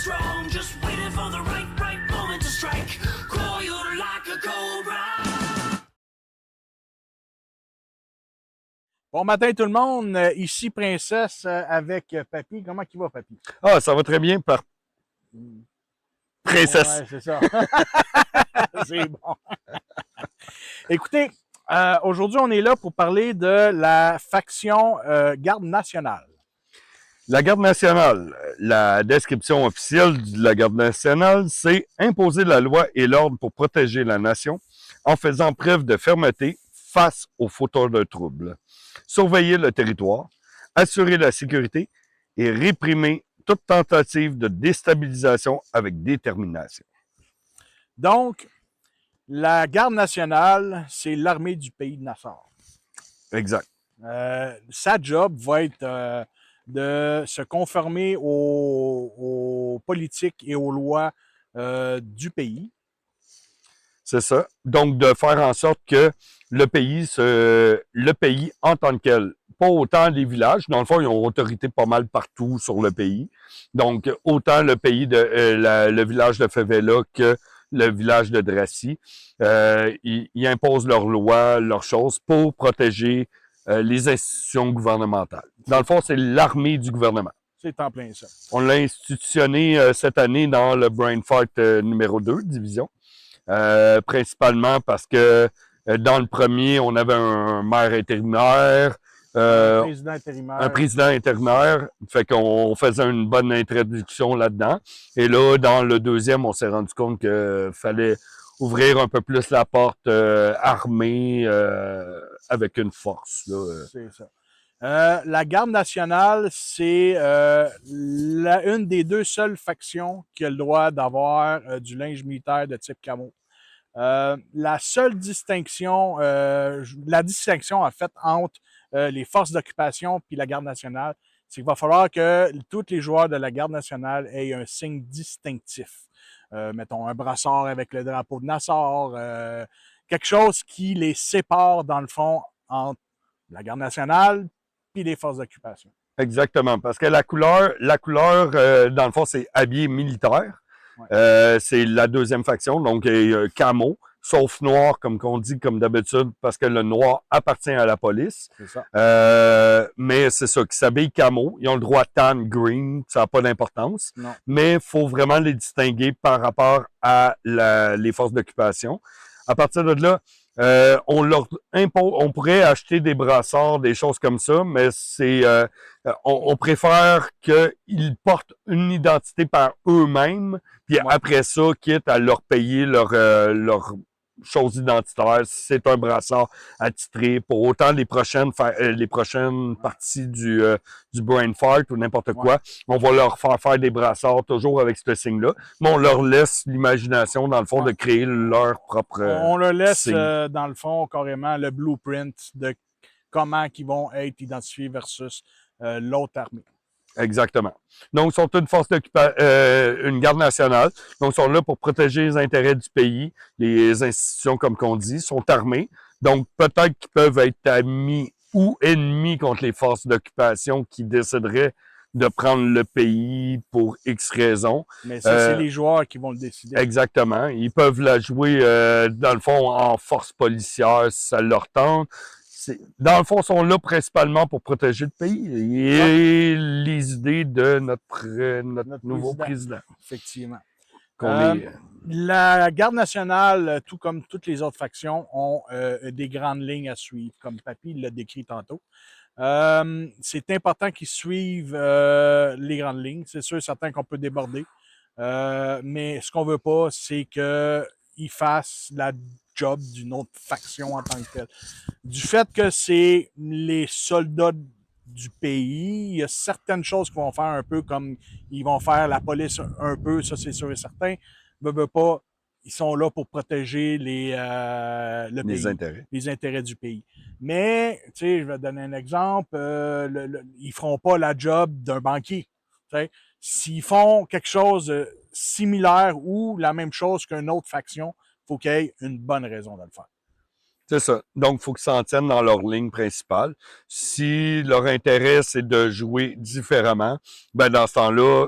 strong, just waiting for the right moment to strike. Coiled like a cobra. Bon matin tout le monde, ici Princesse avec Papy. Comment il va, Papy? Ah, ça va très bien par Princesse. Ouais, c'est ça. C'est bon. Écoutez, aujourd'hui, on est là pour parler de la faction Garde nationale. La Garde nationale, la description officielle de la Garde nationale, c'est imposer la loi et l'ordre pour protéger la nation en faisant preuve de fermeté face aux fauteurs de troubles, surveiller le territoire, assurer la sécurité et réprimer toute tentative de déstabilisation avec détermination. Donc, la Garde nationale, c'est l'armée du pays de Nassau. Exact. Sa job va être de se conformer aux politiques et aux lois du pays. C'est ça. Donc, de faire en sorte que le pays en tant que tel, pas autant les villages, dans le fond, ils ont autorité pas mal partout sur le pays. Donc, autant le pays le village de Fevella que le village de Dracy, ils imposent leurs lois, leurs choses pour protéger les institutions gouvernementales. Dans le fond, c'est l'armée du gouvernement. C'est en plein ça. On l'a institutionné cette année dans le Brain Fight numéro 2, division. Principalement parce que dans le premier, on avait un maire intérimaire, un président intérimaire, fait qu'on faisait une bonne introduction là-dedans. Et là, dans le deuxième, on s'est rendu compte qu'il fallait ouvrir un peu plus la porte armée avec une force. C'est ça. La Garde nationale, c'est une des deux seules factions qui a le droit d'avoir du linge militaire de type camo. La seule distinction, la distinction en fait entre les forces d'occupation puis la Garde nationale, c'est qu'il va falloir que tous les joueurs de la Garde nationale aient un signe distinctif. Mettons un brassard avec le drapeau de Nassau, quelque chose qui les sépare dans le fond entre la Garde nationale puis les forces d'occupation. Exactement, parce que la couleur dans le fond, c'est habillé militaire. Ouais. C'est la deuxième faction, donc camo, sauf noir, comme qu'on dit, comme d'habitude, parce que le noir appartient à la police. C'est ça. Mais c'est ça, qui s'habillent camo. Ils ont le droit tan, green, ça n'a pas d'importance. Non. Mais il faut vraiment les distinguer par rapport à les forces d'occupation. À partir de là, on pourrait acheter des brassards, des choses comme ça, mais on préfère qu'ils portent une identité par eux-mêmes, puis après ça, quitte à leur payer leur chose identitaire, si c'est un brassard attitré pour autant les prochaines parties du Brain Fight ou n'importe quoi, on va leur faire des brassards toujours avec ce signe-là, mais on leur laisse l'imagination, dans le fond, de créer leur propre on leur laisse, dans le fond, carrément le blueprint de comment ils vont être identifiés versus l'autre armée. Exactement. Donc, ils sont une force une garde nationale. Donc, ils sont là pour protéger les intérêts du pays. Les institutions, comme qu'on dit, sont armées. Donc, peut-être qu'ils peuvent être amis ou ennemis contre les forces d'occupation qui décideraient de prendre le pays pour X raisons. Mais ça, c'est les joueurs qui vont le décider. Exactement. Ils peuvent la jouer, dans le fond, en force policière si ça leur tente. Dans le fond, ils sont là principalement pour protéger le pays et les idées de notre nouveau président. Effectivement. La Garde nationale, tout comme toutes les autres factions, ont des grandes lignes à suivre, comme Papy l'a décrit tantôt. C'est important qu'ils suivent les grandes lignes. C'est sûr et certain qu'on peut déborder. Mais ce qu'on veut pas, c'est qu'ils fassent la job d'une autre faction en tant que telle. Du fait que c'est les soldats du pays, il y a certaines choses qu'ils vont faire un peu comme ils vont faire la police un peu, ça c'est sûr et certain. Veut pas, ils sont là pour protéger les intérêts du pays. Mais, tu sais, je vais te donner un exemple, ils feront pas la job d'un banquier. S'ils font quelque chose de similaire ou la même chose qu'une autre faction, il faut qu'il y ait une bonne raison de le faire. C'est ça. Donc, il faut qu'ils s'en tiennent dans leur ligne principale. Si leur intérêt, c'est de jouer différemment, ben dans ce temps-là,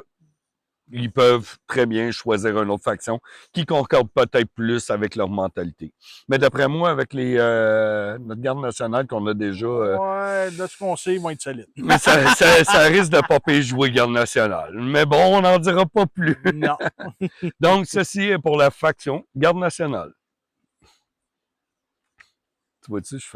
ils peuvent très bien choisir une autre faction qui concorde peut-être plus avec leur mentalité. Mais d'après moi, avec notre garde nationale qu'on a déjà, Ouais, de ce qu'on sait, ils vont être solides. ça risque de pas payer jouer garde nationale. Mais bon, on n'en dira pas plus. Non. Donc, ceci est pour la faction garde nationale. Tu vois-tu, je fais